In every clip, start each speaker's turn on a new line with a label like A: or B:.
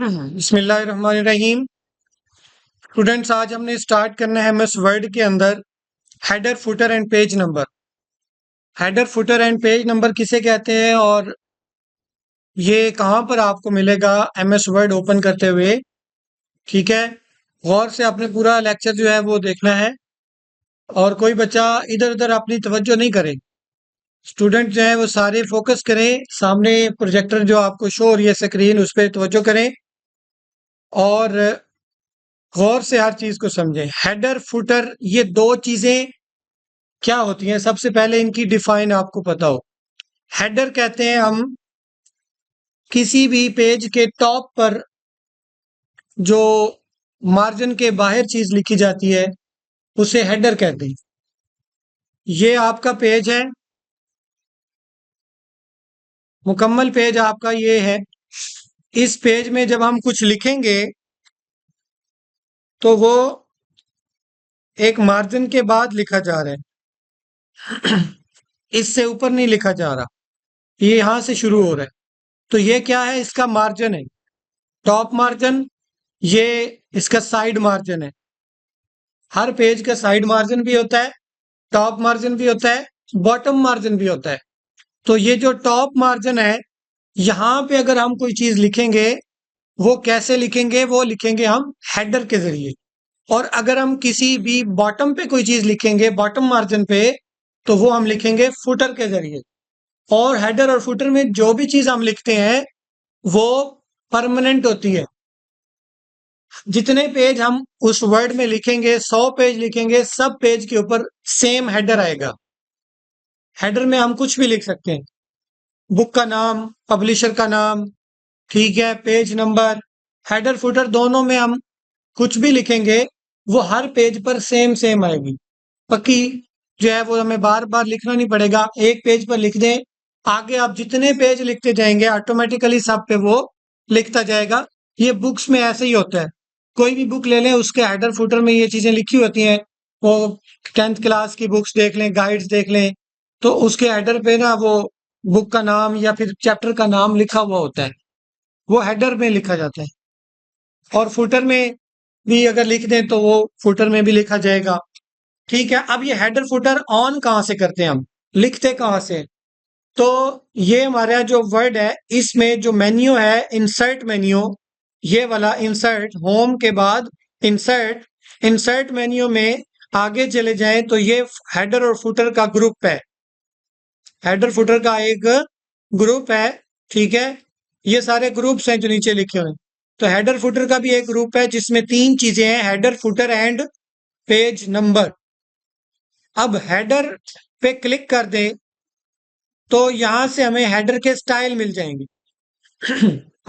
A: बिस्मिल्लाहिर्रहमानिर्रहीम। स्टूडेंट्स, आज हमने स्टार्ट करना है एमएस वर्ड के अंदर header footer and page number. Header footer and page number किसे कहते हैं और ये कहाँ पर आपको मिलेगा एमएस वर्ड ओपन करते हुए। ठीक है, गौर से आपने पूरा लेक्चर जो है वो देखना है और कोई बच्चा इधर उधर अपनी तवज्जो नहीं करे। स्टूडेंट जो है वो सारे फोकस करें, सामने प्रोजेक्टर जो आपको शो हो रही है स्क्रीन उस पर तवज्जो करें और गौर से हर चीज को समझें। हेडर फुटर ये दो चीजें क्या होती हैं, सबसे पहले इनकी डिफाइन आपको पता हो। हेडर कहते हैं हम किसी भी पेज के टॉप पर जो मार्जिन के बाहर चीज लिखी जाती है उसे हेडर कहते हैं। ये आपका पेज है, मुकम्मल पेज आपका ये है। इस पेज में जब हम कुछ लिखेंगे तो वो एक मार्जिन के बाद लिखा जा रहा है, इससे ऊपर नहीं लिखा जा रहा, ये यहां से शुरू हो रहा है। तो ये क्या है, इसका मार्जिन है, टॉप मार्जिन। ये इसका साइड मार्जिन है। हर पेज का साइड मार्जिन भी होता है, टॉप मार्जिन भी होता है, बॉटम मार्जिन भी होता है। तो ये जो टॉप मार्जिन है, यहां पे अगर हम कोई चीज लिखेंगे वो कैसे लिखेंगे, वो लिखेंगे हम हेडर के जरिए। और अगर हम किसी भी बॉटम पे कोई चीज लिखेंगे बॉटम मार्जिन पे, तो वो हम लिखेंगे फुटर के जरिए। और हेडर और फुटर में जो भी चीज हम लिखते हैं वो परमानेंट होती है। जितने पेज हम उस वर्ड में लिखेंगे, 100 पेज लिखेंगे, सब पेज के ऊपर सेम हेडर आएगा। हेडर में हम कुछ भी लिख सकते हैं, बुक का नाम, पब्लिशर का नाम, ठीक है, पेज नंबर। हेडर फुटर दोनों में हम कुछ भी लिखेंगे वो हर पेज पर सेम सेम आएगी। पक्की जो है वो हमें बार बार लिखना नहीं पड़ेगा, एक पेज पर लिख दें, आगे आप जितने पेज लिखते जाएंगे ऑटोमेटिकली सब पे वो लिखता जाएगा। ये बुक्स में ऐसे ही होता है। कोई भी बुक ले लें, उसके हेडर फुटर में ये चीजें लिखी होती हैं। वो 10th क्लास की बुक्स देख लें, गाइड्स देख लें, तो उसके हेडर पे ना वो बुक का नाम या फिर चैप्टर का नाम लिखा हुआ होता है, वो हेडर में लिखा जाता है। और फुटर में भी अगर लिख दें तो वो फुटर में भी लिखा जाएगा। ठीक है, अब ये हेडर फुटर ऑन कहाँ से करते हैं, हम लिखते कहाँ से। तो ये हमारा जो वर्ड है इसमें जो मेन्यू है, इंसर्ट मेन्यू, ये वाला इंसर्ट, होम के बाद इंसर्ट, इंसर्ट मेन्यू में आगे चले जाएं तो ये हेडर और फुटर का ग्रुप है। हेडर फुटर का एक ग्रुप है, ठीक है। ये सारे ग्रुप्स हैं जो नीचे लिखे हुए हैं। तो हेडर फुटर का भी एक ग्रुप है जिसमें तीन चीजें हैं, header footer and page number. अब हेडर पे क्लिक कर दें तो यहां से हमें हेडर के स्टाइल मिल जाएंगे।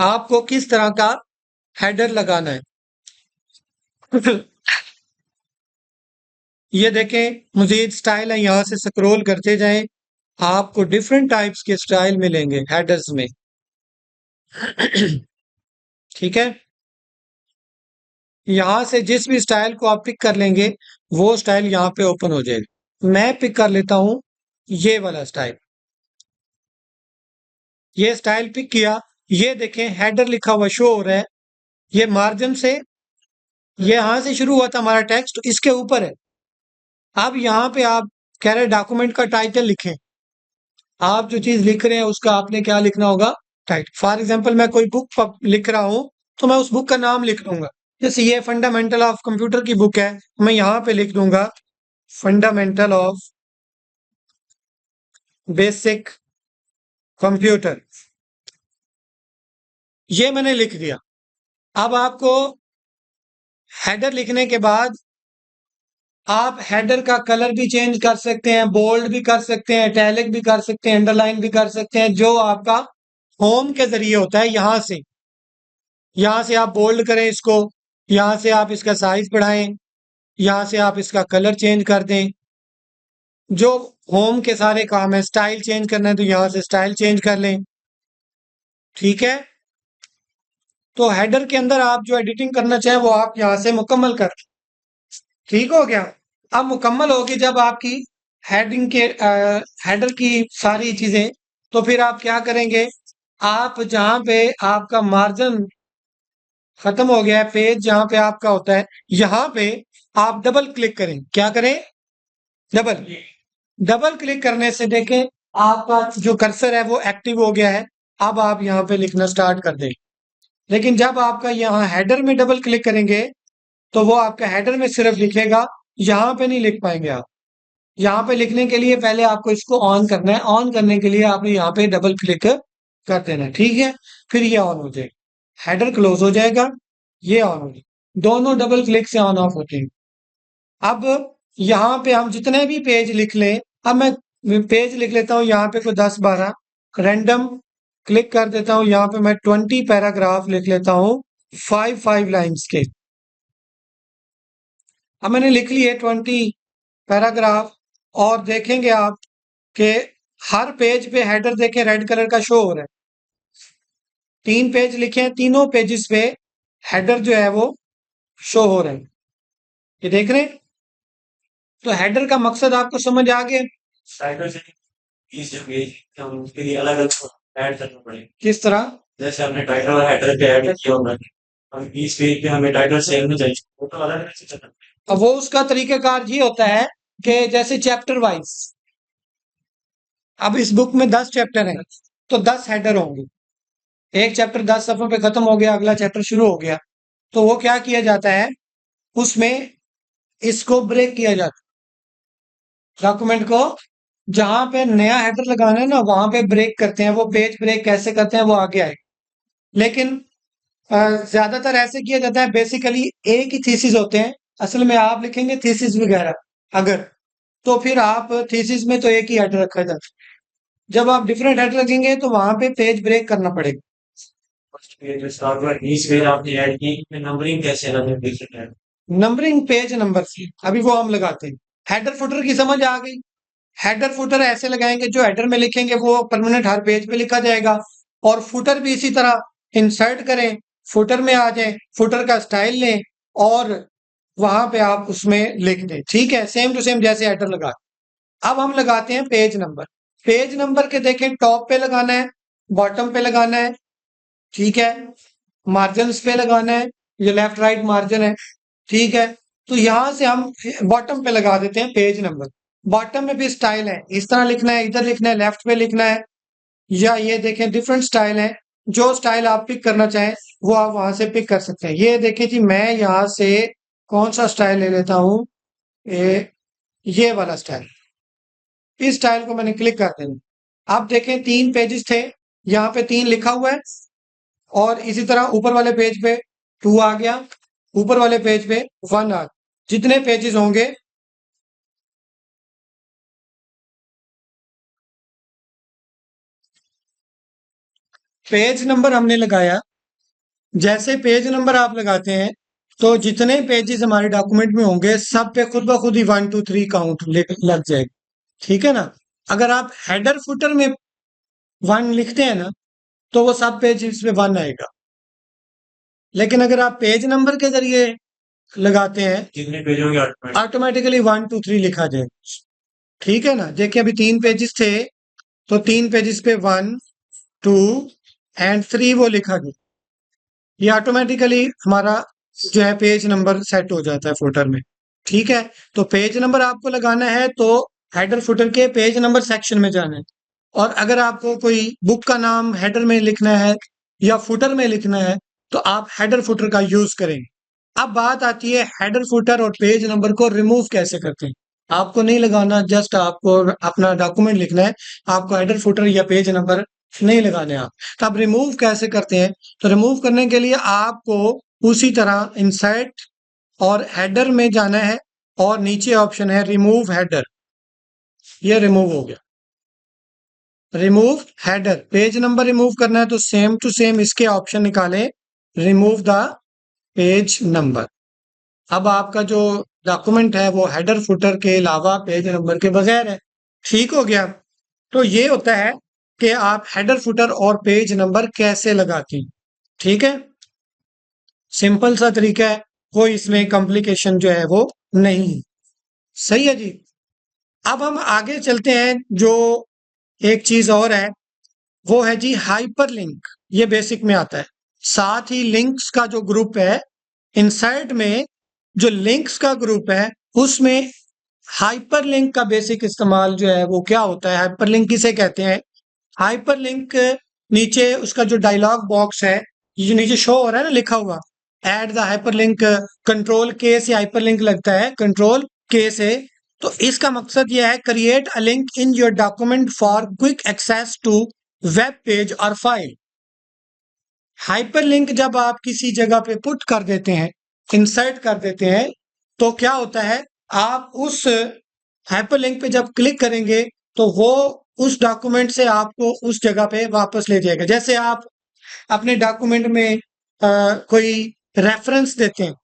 A: आपको किस तरह का हेडर लगाना है। ये देखें, मजीद स्टाइल है, यहां से स्क्रॉल करते जाएं, आपको डिफरेंट टाइप्स के स्टाइल मिलेंगे हेडर्स में। ठीक है, यहां से जिस भी स्टाइल को आप पिक कर लेंगे वो स्टाइल यहां पे ओपन हो जाएगा। मैं पिक कर लेता हूं ये वाला स्टाइल। ये स्टाइल पिक किया, ये देखें हेडर लिखा हुआ शो हो रहा है। ये मार्जिन से, ये यहां से शुरू हुआ था हमारा टेक्स्ट, इसके ऊपर है। अब यहाँ पे आप कह रहे डॉक्यूमेंट का टाइटल लिखें। आप जो चीज लिख रहे हैं उसका आपने क्या लिखना होगा, टाइटल। फॉर एग्जांपल मैं कोई बुक लिख रहा हूं तो मैं उस बुक का नाम लिख दूंगा। जैसे ये फंडामेंटल ऑफ कंप्यूटर की बुक है, मैं यहां पे लिख दूंगा फंडामेंटल ऑफ बेसिक कंप्यूटर। ये मैंने लिख दिया। अब आपको हेडर लिखने के बाद आप हेडर का कलर भी चेंज कर सकते हैं, बोल्ड भी कर सकते हैं, इटैलिक भी कर सकते हैं, अंडरलाइन भी कर सकते हैं, जो आपका होम के जरिए होता है। यहां से आप बोल्ड करें इसको, यहां से आप इसका साइज बढ़ाएं, यहां से आप इसका कलर चेंज कर दें। जो होम के सारे काम है, स्टाइल चेंज करना है तो यहां से स्टाइल चेंज कर लें। ठीक है, तो हेडर के अंदर आप जो एडिटिंग करना चाहें वो आप यहां से मुकम्मल कर। ठीक हो गया। अब मुकम्मल होगी जब आपकी हेडिंग के हेडर की सारी चीजें, तो फिर आप क्या करेंगे, आप जहां पे आपका मार्जिन खत्म हो गया है पेज जहां पे आपका होता है। यहां पे आप डबल क्लिक करें। क्या करें? डबल डबल क्लिक करने से देखें आपका जो कर्सर है वो एक्टिव हो गया है। अब आप यहाँ पे लिखना स्टार्ट कर दें। लेकिन जब आपका यहाँ हेडर में डबल क्लिक करेंगे तो वो आपका हेडर में सिर्फ लिखेगा, यहाँ पे नहीं लिख पाएंगे आप। यहाँ पे लिखने के लिए पहले आपको इसको ऑन करना है। ऑन करने के लिए आपने यहाँ पे डबल क्लिक कर देना है, ठीक है। फिर ये ऑन हो जाएगा, हेडर क्लोज हो जाएगा, ये ऑन हो जाएगा। दोनों डबल क्लिक से ऑन ऑफ होते हैं। अब यहाँ पे हम जितने भी पेज लिख लें, अब मैं पेज लिख लेता हूँ यहाँ पे कोई 10-12 रैंडम क्लिक कर देता हूँ। यहाँ पे मैं 20 पैराग्राफ लिख लेता हूँ 5 लाइन्स के। अब मैंने लिख लिए 20 पैराग्राफ और देखेंगे आप कि हर पेज पे हेडर देखें रेड कलर का शो हो रहा है। 3 पेज लिखे हैं, तीनों पेजेस पे हेडर जो है वो शो हो रहे हैं। ये देख रहे हैं? तो हेडर का मकसद आपको समझ आ गया?
B: टाइटल से इस पेज हम उसके लिए अलग अलग ऐड करना पड़ेगा।
A: किस तरह?
B: जैसे हमने टाइटल और हेडर पे ऐड किया होगा, हम इस पेज पे हमें टाइटल सेम नहीं चाहिए, वो तो अलग अलग से करना
A: अब वो उसका तरीकाकार ये होता है कि जैसे चैप्टर वाइज, अब इस बुक में 10 चैप्टर हैं तो 10 हेडर होंगे। एक चैप्टर 10 सफों पे खत्म हो गया, अगला चैप्टर शुरू हो गया, तो वो क्या किया जाता है, उसमें इसको ब्रेक किया जाता है। डॉक्यूमेंट को जहां पे नया हेडर लगाना है ना वहां पे ब्रेक करते हैं। वो पेज ब्रेक कैसे करते हैं वो आगे आएगा। लेकिन ज्यादातर ऐसे किया जाता है, बेसिकली एक ही थीसिस होते हैं। असल में आप लिखेंगे थीसिस वगैरह अगर, तो फिर आप थीसिस में तो एक ही हेडर रखा जाता है। जब आप डिफरेंट हेडर रखेंगे तो वहां पे पेज ब्रेक करना पड़ेगा।
B: फर्स्ट पेज जो स्टार्ट हुआ 20 पेज आपने ऐड की, इसमें नंबरिंग कैसे अलग डिफरेंट है?
A: नंबरिंग पेज नंबर से अभी वो हम लगाते हैं। हेडर फुटर की समझ आ गई? हेडर फुटर ऐसे लगाएंगे, जो हेडर में लिखेंगे वो परमानेंट हर पेज पे लिखा जाएगा। और फुटर भी इसी तरह इंसर्ट करें, फुटर में आ जाए, फुटर का स्टाइल लें और वहां पे आप उसमें लिख दें। ठीक है, सेम टू सेम जैसे हेडर लगा। अब हम लगाते हैं पेज नंबर। पेज नंबर के देखें टॉप पे लगाना है, बॉटम पे लगाना है, ठीक है, मार्जिन पे लगाना है, ये लेफ्ट राइट मार्जिन है, ठीक है। तो यहां से हम बॉटम पे लगा देते हैं पेज नंबर। बॉटम में भी स्टाइल है, इस तरह लिखना है, इधर लिखना है, लेफ्ट पे लिखना है, या ये देखें डिफरेंट स्टाइल है। जो स्टाइल आप पिक करना चाहें वो आप वहां से पिक कर सकते हैं। ये देखिए जी, मैं यहां से कौन सा स्टाइल ले लेता हूं, ये वाला स्टाइल। इस स्टाइल को मैंने क्लिक कर दिया। आप देखें 3 पेजेस थे, यहाँ पे 3 लिखा हुआ है और इसी तरह ऊपर वाले पेज पे 2 आ गया, ऊपर वाले पेज पे 1 आ गया। जितने पेजेस होंगे पेज नंबर हमने लगाया। जैसे पेज नंबर आप लगाते हैं तो जितने पेजेस हमारे डॉक्यूमेंट में होंगे सब पे खुद ब खुद ही 1 2 3 काउंट लग जाएगा। ठीक है ना? अगर आप हेडर फुटर में 1 लिखते हैं ना तो वो सब पेजेस पे 1 आएगा। लेकिन अगर आप पेज नंबर के जरिए लगाते हैं
B: जितने पेज होंगे
A: ऑटोमेटिकली 1 2 3 लिखा जाएगा। ठीक है ना? देखिए अभी 3 पेजेस थे तो 3 पेजेस पे 1 2 एंड 3 वो लिखा गया। ये ऑटोमेटिकली हमारा जो है पेज नंबर सेट हो जाता है फुटर में। ठीक है, तो पेज नंबर आपको लगाना है तो हेडर फुटर के पेज नंबर सेक्शन में जाना है। और अगर आपको कोई बुक का नाम हेडर में लिखना है या फुटर में लिखना है तो आप हेडर फुटर का यूज करेंगे। अब बात आती है हेडर फुटर और पेज नंबर को रिमूव कैसे करते हैं। आपको नहीं लगाना, जस्ट आपको अपना डॉक्यूमेंट लिखना है, आपको हेडर फुटर या पेज नंबर नहीं लगाने। आप तो आप रिमूव कैसे करते हैं? तो रिमूव करने के लिए आपको उसी तरह इंसर्ट और हेडर में जाना है और नीचे ऑप्शन है रिमूव हेडर। ये रिमूव हो गया। Remove header, page number remove करना है तो सेम टू सेम इसके ऑप्शन निकालें, रिमूव द पेज नंबर। अब आपका जो डॉक्यूमेंट है वो हेडर फुटर के अलावा पेज नंबर के बगैर है। ठीक हो गया? तो ये होता है कि आप हेडर फुटर और पेज नंबर कैसे लगाते हैं। ठीक है, सिंपल सा तरीका है, कोई इसमें कॉम्प्लिकेशन जो है वो नहीं। सही है जी। अब हम आगे चलते हैं, जो एक चीज और है वो है जी हाइपरलिंक। ये बेसिक में आता है। साथ ही लिंक्स का जो ग्रुप है, इंसर्ट में जो लिंक्स का ग्रुप है उसमें हाइपरलिंक का बेसिक इस्तेमाल जो है वो क्या होता है, हाइपरलिंक किसे कहते हैं। हाइपरलिंक नीचे उसका जो डायलॉग बॉक्स है, ये जो नीचे शो हो रहा है ना लिखा हुआ, ऐड द हाइपरलिंक, कंट्रोल के से हाइपरलिंक लगता है, कंट्रोल के से। तो इसका मकसद यह है, create a link in your document for quick access to web page और फाइल। हाइपरलिंक जब आप किसी जगह पे पुट कर देते हैं, इंसर्ट कर देते हैं, तो क्या होता है, आप उस हाइपरलिंक पे जब क्लिक करेंगे तो वो उस डॉक्यूमेंट से आपको उस जगह पे वापस ले जाएगा। जैसे आप अपने डॉक्यूमेंट में कोई रेफरेंस देते हैं,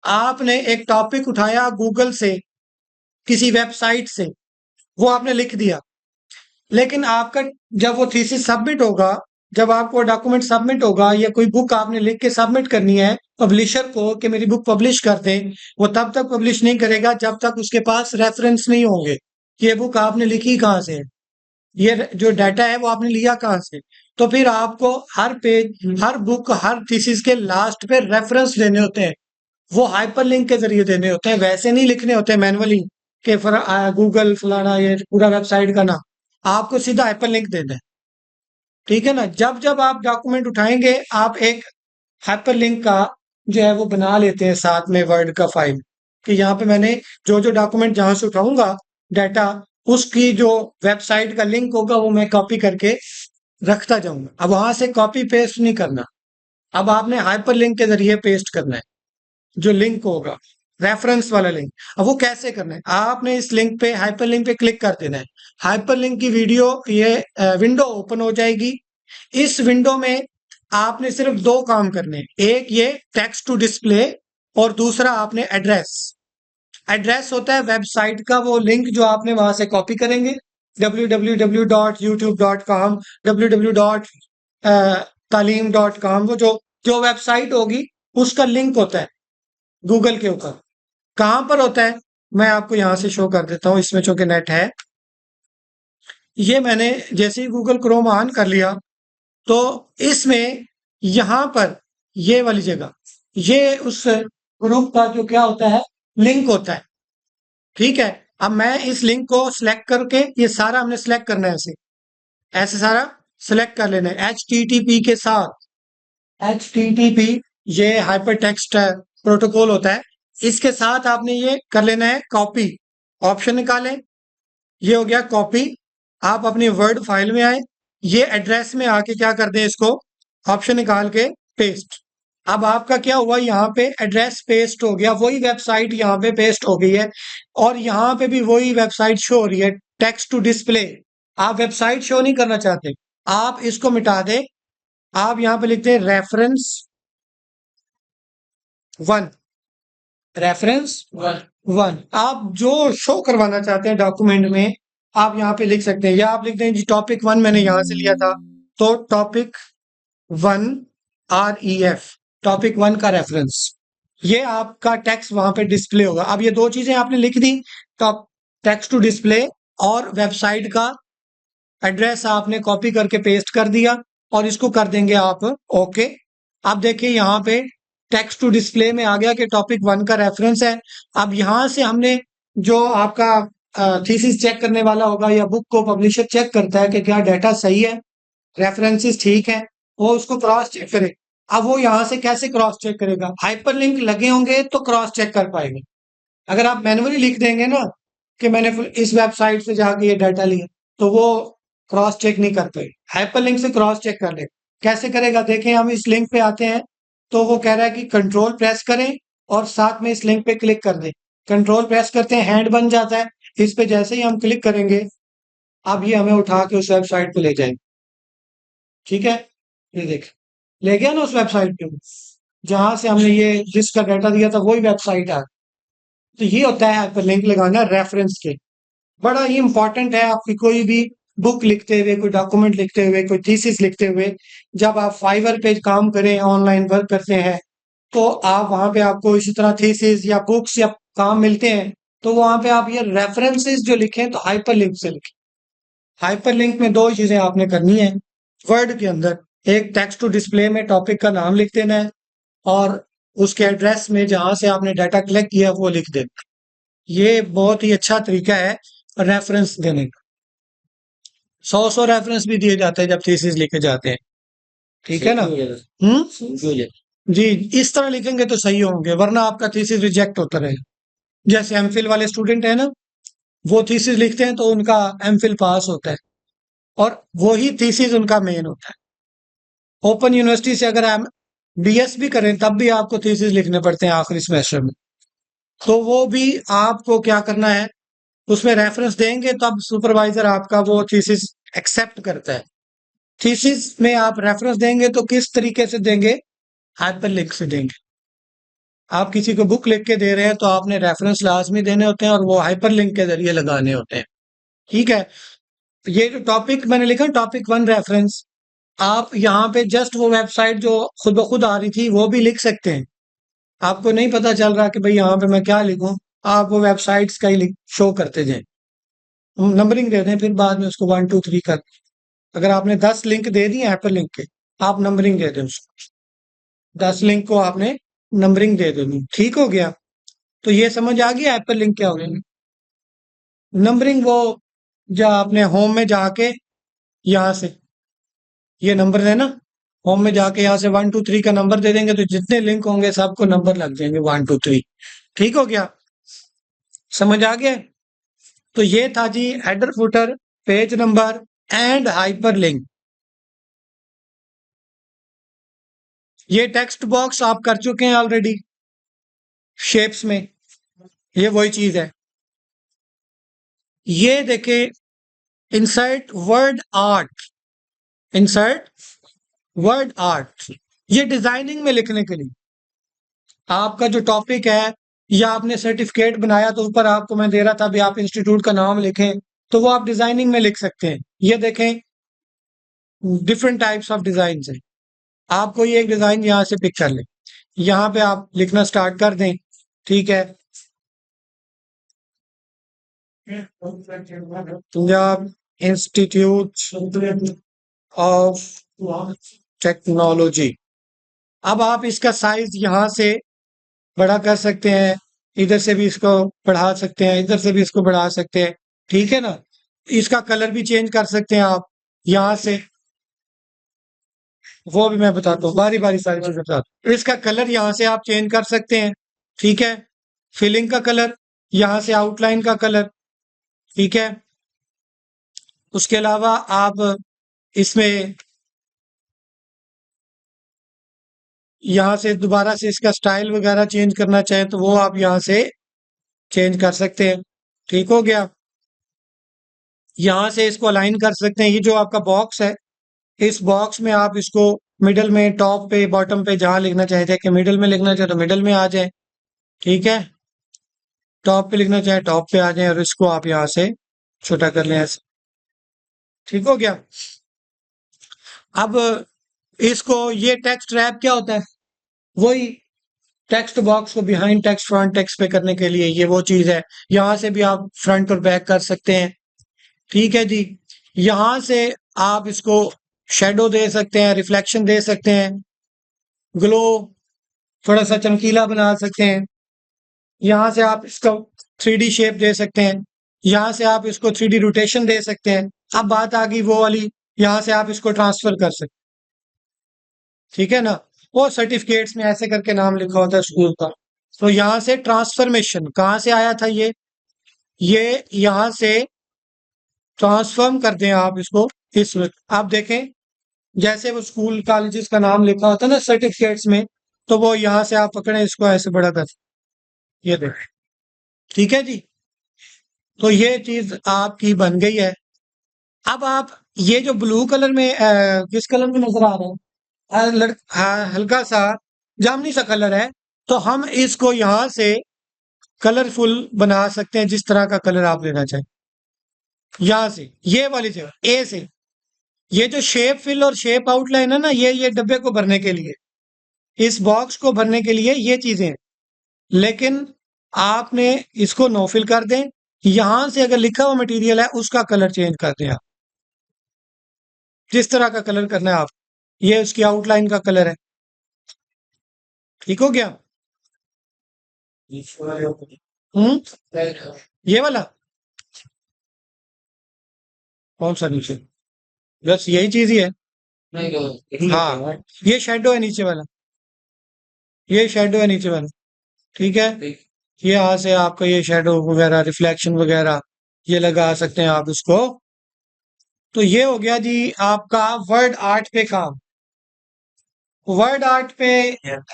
A: आपने एक टॉपिक उठाया गूगल से, किसी वेबसाइट से, वो आपने लिख दिया, लेकिन आपका जब वो थीसिस सबमिट होगा, जब आपको डॉक्यूमेंट सबमिट होगा या कोई बुक आपने लिख के सबमिट करनी है पब्लिशर को कि मेरी बुक पब्लिश कर दें, वो तब तक पब्लिश नहीं करेगा जब तक उसके पास रेफरेंस नहीं होंगे कि ये बुक आपने लिखी कहाँ से है, ये जो डाटा है वो आपने लिया कहाँ से। तो फिर आपको हर पेज, हर बुक, हर थीसिस के लास्ट पे रेफरेंस देने होते हैं, वो हाइपरलिंक के जरिए देने होते हैं, वैसे नहीं लिखने होते मैनुअली कि गूगल फलाना ये पूरा वेबसाइट का नाम, आपको सीधा हाइपरलिंक देना है। ठीक है ना, जब जब आप डॉक्यूमेंट उठाएंगे आप एक हाइपरलिंक का जो है वो बना लेते हैं साथ में वर्ड का फाइल, कि यहाँ पे मैंने जो जो डॉक्यूमेंट जहां से उठाऊंगा डाटा, उसकी जो वेबसाइट का लिंक होगा वो मैं कॉपी करके रखता जाऊंगा। अब वहां से कॉपी पेस्ट नहीं करना, अब आपने हाइपरलिंक के जरिए पेस्ट करना है जो लिंक होगा, रेफरेंस वाला लिंक। अब वो कैसे करना है, आपने इस लिंक पे, हाइपरलिंक पे क्लिक कर देना है, हाइपरलिंक की वीडियो ये विंडो ओपन हो जाएगी। इस विंडो में आपने सिर्फ दो काम करने हैं, एक ये टेक्स्ट टू डिस्प्ले और दूसरा आपने एड्रेस। एड्रेस होता है वेबसाइट का वो लिंक जो आपने वहां से कॉपी करेंगे, www.youtube.com, www.talim.com, वो जो जो वेबसाइट होगी उसका लिंक होता है गूगल के ऊपर। कहां पर होता है, मैं आपको यहां से शो कर देता हूं, इसमें चूंकि नेट है। ये मैंने जैसे ही गूगल क्रोम ऑन कर लिया तो इसमें यहां पर ये वाली जगह, ये उस ग्रुप का जो क्या होता है, लिंक होता है। ठीक है, अब मैं इस लिंक को सिलेक्ट करके, ये सारा हमने सिलेक्ट करना है, ऐसे ऐसे सारा सिलेक्ट कर लेना है एच टी टी पी के साथ। एच टी टी पी ये हाइपर टेक्स्ट प्रोटोकॉल होता है, इसके साथ आपने ये कर लेना है कॉपी, ऑप्शन निकालें, ये हो गया कॉपी। आप अपनी वर्ड फाइल में आए, ये एड्रेस में आके क्या कर दें, इसको ऑप्शन निकाल के पेस्ट। अब आपका क्या हुआ, यहाँ पे एड्रेस पेस्ट हो गया, वही वेबसाइट यहाँ पे पेस्ट हो गई है, और यहाँ पे भी वही वेबसाइट शो हो रही है, टेक्स्ट टू डिस्प्ले। आप वेबसाइट शो नहीं करना चाहते, आप इसको मिटा दें, आप यहाँ पे लिखते हैं रेफरेंस वन, रेफरेंस वन। आप जो शो करवाना चाहते हैं डॉक्यूमेंट में आप यहाँ पे लिख सकते हैं, या आप लिख दें जी टॉपिक वन मैंने यहां से लिया था, तो topic one, REF, topic one का रेफरेंस, ये आपका टेक्स्ट वहां पे डिस्प्ले होगा। अब ये दो चीजें आपने लिख दी, टॉप टेक्स्ट टू डिस्प्ले और वेबसाइट का एड्रेस आपने कॉपी करके पेस्ट कर दिया, और इसको कर देंगे आप ओके। अब देखिए यहाँ पे टेक्स्ट टू डिस्प्ले में आ गया कि टॉपिक वन का रेफरेंस है। अब यहाँ से हमने जो आपका थीसिस चेक करने वाला होगा या बुक को पब्लिशर चेक करता है कि क्या डाटा सही है, रेफरेंसेस ठीक है, वो उसको क्रॉस चेक करे। अब वो यहाँ से कैसे क्रॉस चेक करेगा, हाइपरलिंक लगे होंगे तो क्रॉस चेक कर पाएंगे। अगर आप मैनुअली लिख देंगे ना कि मैंने इस वेबसाइट से जाके ये डाटा लिया, तो वो क्रॉस चेक नहीं कर पाएगी, हाइपरलिंक से क्रॉस चेक कर ले। कैसे करेगा, देखें हम इस लिंक पे आते हैं, तो वो कह रहा है कि कंट्रोल प्रेस करें और साथ में इस लिंक पे क्लिक कर दें। कंट्रोल प्रेस करते हैं, हैंड बन जाता है, इस पे जैसे ही हम क्लिक करेंगे अब ये हमें उठा के उस वेबसाइट पे ले जाएंगे। ठीक है, ये देख, ले गया ना उस वेबसाइट पे, जहां से हमने ये जिसका डाटा दिया था वही वेबसाइट है। तो ये होता है हाइपरलिंक लगाना रेफरेंस के, बड़ा ही इंपॉर्टेंट है आपकी कोई भी बुक लिखते हुए, कोई डॉक्यूमेंट लिखते हुए, कोई थीसिस लिखते हुए। जब आप फाइवर पे काम करें, ऑनलाइन वर्क करते हैं, तो आप वहां पे आपको इसी तरह थीसिस या बुक्स या काम मिलते हैं, तो वहां पे आप ये रेफरेंसेस जो लिखें तो हाइपरलिंक से लिखें। हाइपरलिंक में दो चीजें आपने करनी है वर्ड के अंदर, एक टेक्स्ट टू डिस्प्ले में टॉपिक का नाम लिख देना है और उसके एड्रेस में जहां से आपने डाटा कलेक्ट किया वो लिख देना। ये बहुत ही अच्छा तरीका है रेफरेंस देने का। 100 रेफरेंस भी दिए जाते हैं जब थीसिस लिखे जाते हैं, ठीक है ना। जी, इस तरह लिखेंगे तो सही होंगे, वरना आपका थीसिस रिजेक्ट होता रहेगा। जैसे एमफिल वाले स्टूडेंट है ना, वो थीसिस लिखते हैं तो उनका एमफिल पास होता है और वही थीसिस उनका मेन होता है। ओपन यूनिवर्सिटी से अगर हम बीएस भी करें तब भी आपको थीसिस लिखने पड़ते हैं आखिरी सेमेस्टर में, तो वो भी आपको क्या करना है, उसमें रेफरेंस देंगे तब सुपरवाइजर आपका वो थीसिस एक्सेप्ट करता है। थीसिस में आप रेफरेंस देंगे तो किस तरीके से देंगे, हाइपरलिंक से देंगे। आप किसी को बुक लिख के दे रहे हैं तो आपने रेफरेंस लाजमी देने होते हैं और वो हाइपरलिंक के जरिए लगाने होते हैं, ठीक है। ये जो टॉपिक मैंने लिखा टॉपिक 1 रेफरेंस, आप यहाँ पे जस्ट वो वेबसाइट जो खुद ब खुद आ रही थी वो भी लिख सकते हैं। आपको नहीं पता चल रहा कि भाई यहाँ पे मैं क्या लिखूं, आप वो वेबसाइट्स का ही शो करते जाएं, नंबरिंग दे दें, फिर बाद में उसको 1 2 3 कर। अगर आपने 10 लिंक दे दिए हाइपर लिंक के, आप नंबरिंग दे दें उसको, 10 लिंक को आपने नंबरिंग दे देनी, ठीक हो गया। तो ये समझ आ गया हाइपर लिंक क्या हो गया। नंबरिंग वो जो आपने होम में जाके यहाँ से ये नंबर है ना, होम में जाके यहाँ से 1 2 3 का नंबर दे देंगे तो जितने लिंक होंगे सबको नंबर लग जाएंगे 1 2 3, ठीक हो गया, समझ आ गया। तो ये था जी header footer, page number and hyperlink. ये टेक्स्ट बॉक्स आप कर चुके हैं ऑलरेडी शेप्स में, ये वही चीज है। ये देखें, insert word art, insert word art, ये डिजाइनिंग में लिखने के लिए आपका जो टॉपिक है, या आपने सर्टिफिकेट बनाया तो ऊपर आपको मैं दे रहा था भी आप इंस्टीट्यूट का नाम लिखें, तो वो आप डिजाइनिंग में लिख सकते हैं। ये देखें डिफरेंट टाइप्स ऑफ डिजाइन है, आप कोई एक डिजाइन यहाँ से पिक कर लें, यहाँ पे आप लिखना स्टार्ट कर दें, ठीक है। Punjab institute of technology. अब आप इसका साइज यहाँ से बड़ा कर सकते हैं, इधर से भी इसको बढ़ा सकते हैं, इधर से भी इसको बढ़ा सकते हैं, ठीक है ना। इसका कलर भी चेंज कर सकते हैं आप यहाँ से, वो भी मैं बताता हूँ, बारी बारी सारी चीजें बताता हूँ। इसका कलर यहाँ से आप चेंज कर सकते हैं, ठीक है। फिलिंग का कलर, यहाँ से आउटलाइन का कलर, ठीक है। उसके अलावा आप इसमें यहाँ से दोबारा से इसका स्टाइल वगैरह चेंज करना चाहें तो वो आप यहाँ से चेंज कर सकते हैं, ठीक हो गया। यहाँ से इसको अलाइन कर सकते हैं। ये जो आपका बॉक्स है, इस बॉक्स में आप इसको मिडल में, टॉप पे, बॉटम पे, जहां लिखना चाहते हैं कि मिडल में लिखना चाहे तो मिडल में आ जाए, ठीक है। टॉप पे लिखना चाहे टॉप पे आ जाए और इसको आप यहाँ से छोटा कर लें ऐसे, ठीक हो गया। अब इसको, ये टेक्स्ट रैप क्या होता है, वही टेक्स्ट बॉक्स को बिहाइंड टेक्स्ट फ्रंट टेक्स्ट पे करने के लिए ये वो चीज है। यहां से भी आप फ्रंट और बैक कर सकते हैं, ठीक है जी। यहां से आप इसको शेडो दे सकते हैं, रिफ्लेक्शन दे सकते हैं, ग्लो थोड़ा सा चमकीला बना सकते हैं। यहां से आप इसको 3D शेप दे सकते हैं, यहां से आप इसको 3D रोटेशन दे सकते हैं। अब बात आ गई वो वाली, यहां से आप इसको ट्रांसफर कर सकते, ठीक है ना। वो सर्टिफिकेट्स में ऐसे करके नाम लिखा होता है स्कूल का, तो यहां से ट्रांसफॉर्मेशन कहां से आया था, ये यहां से ट्रांसफॉर्म कर दें आप इसको। इस आप देखें जैसे वो स्कूल कॉलेजेस का नाम लिखा होता है ना सर्टिफिकेट्स में, तो वो यहां से आप पकड़े इसको ऐसे बड़ा कर, ये देखें, ठीक है जी। तो ये चीज आपकी बन गई है। अब आप ये जो ब्लू कलर में किस कलर में नजर आ रहा है, हल्का सा जामुनी सा कलर है, तो हम इसको यहां से कलरफुल बना सकते हैं जिस तरह का कलर आप लेना चाहें। यहां से ये वाली जगह ए से, ये जो शेप फिल और शेप आउटलाइन है ना, ये डब्बे को भरने के लिए, इस बॉक्स को भरने के लिए ये चीजें हैं। लेकिन आपने इसको नो फिल कर दें, यहां से अगर लिखा हुआ मटेरियल है उसका कलर चेंज कर दें आप, जिस तरह का कलर करना है आप। ये उसकी आउटलाइन का कलर है। ठीक हो गया। हम्म ये वाला कौन सा नीचे? बस यही चीज ही है। हाँ, ये शेडो है नीचे वाला, ये शेडो है नीचे वाला। ठीक है, ये यहाँ से आपका ये शेडो वगैरह रिफ्लेक्शन वगैरह ये लगा सकते हैं आप इसको। तो ये हो गया जी आपका वर्ड आर्ट पे काम। वर्ड आर्ट पे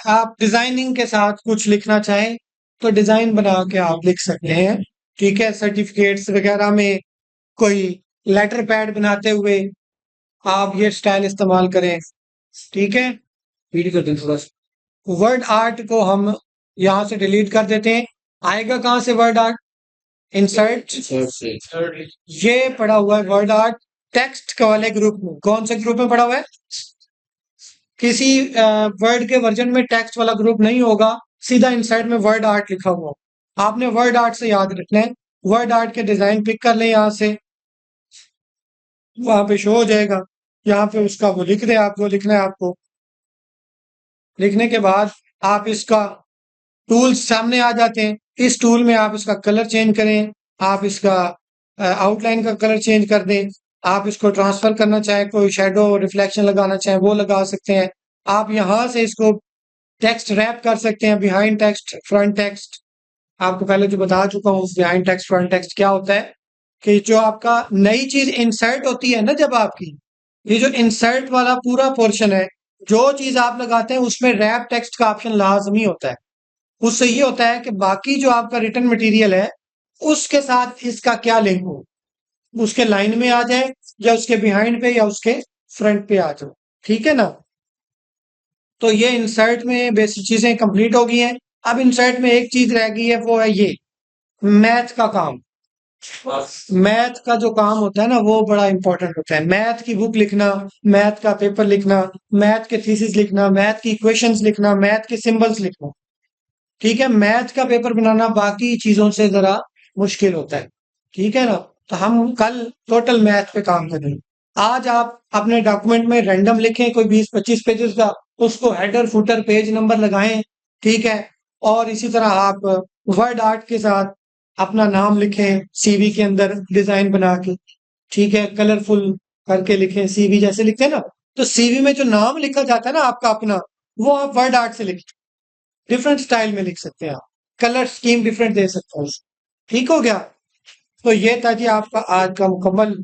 A: आप डिजाइनिंग के साथ कुछ लिखना चाहें तो डिजाइन बना के आप लिख सकते हैं। ठीक है, सर्टिफिकेट्स वगैरह में कोई लेटर पैड बनाते हुए आप ये स्टाइल इस्तेमाल करें। ठीक है, रीड कर दें थोड़ा सा। वर्ड आर्ट को हम यहाँ से डिलीट कर देते हैं। आएगा कहाँ से वर्ड आर्ट? इंसर्ट, ये पड़ा हुआ है वर्ड आर्ट टेक्स्ट के वाले ग्रुप में। कौन से ग्रुप में पड़ा हुआ है? किसी वर्ड के वर्जन में टेक्स्ट वाला ग्रुप नहीं होगा, सीधा इनसाइड में वर्ड आर्ट लिखा हुआ। आपने वर्ड आर्ट से याद रखना है। वर्ड आर्ट के डिजाइन पिक कर लें यहाँ से, वहां पे शो हो जाएगा। यहाँ पे उसका वो लिख दें, आपको लिखना है आपको। लिखने के बाद आप इसका टूल्स सामने आ जाते हैं। इस टूल में आप इसका कलर चेंज करें, आप इसका आउटलाइन का कलर चेंज कर दें। आप इसको ट्रांसफर करना चाहें, कोई शेडो रिफ्लेक्शन लगाना चाहें वो लगा सकते हैं। आप यहाँ से इसको टेक्स्ट रैप कर सकते हैं, बिहाइंड टेक्स्ट फ्रंट टेक्स्ट। आपको पहले जो बता चुका हूँ बिहाइंड टेक्स्ट फ्रंट टेक्स्ट क्या होता है कि जो आपका नई चीज इंसर्ट होती है ना, जब आपकी ये जो इंसर्ट वाला पूरा पोर्शन है, जो चीज आप लगाते हैं उसमें रैप टेक्स्ट का ऑप्शन लाजमी होता है। उससे ये होता है कि बाकी जो आपका रिटर्न मटेरियल है उसके साथ इसका क्या लिंक हो, उसके लाइन में आ जाए या उसके बिहाइंड पे या उसके फ्रंट पे आ जाए। ठीक है ना? तो ये इंसर्ट में बेसिक चीजें कंप्लीट हो गई हैं। अब इंसर्ट में एक चीज रह गई है, वो है ये मैथ का काम। मैथ का जो काम होता है ना वो बड़ा इंपॉर्टेंट होता है। मैथ की बुक लिखना, मैथ का पेपर लिखना, मैथ के थीसिस लिखना, मैथ की इक्वेशंस लिखना, मैथ के सिंबल्स लिखना। ठीक है, मैथ का पेपर बनाना बाकी चीजों से जरा मुश्किल होता है। ठीक है ना? तो हम कल टोटल मैथ पे काम करेंगे। आज आप अपने डॉक्यूमेंट में रैंडम लिखें कोई 20-25 पेजेस का, उसको हेडर फुटर पेज नंबर लगाएं। ठीक है, और इसी तरह आप वर्ड आर्ट के साथ अपना नाम लिखें सीवी के अंदर डिजाइन बना के। ठीक है, कलरफुल करके लिखें सीवी जैसे लिखते हैं ना। तो सीवी में जो नाम लिखा जाता है ना आपका अपना, वो आप वर्ड आर्ट से लिखें। डिफरेंट स्टाइल में लिख सकते हैं आप, कलर स्कीम डिफरेंट दे सकते हैं। ठीक हो गया? तो ये था जी आपका आज का मुकम्मल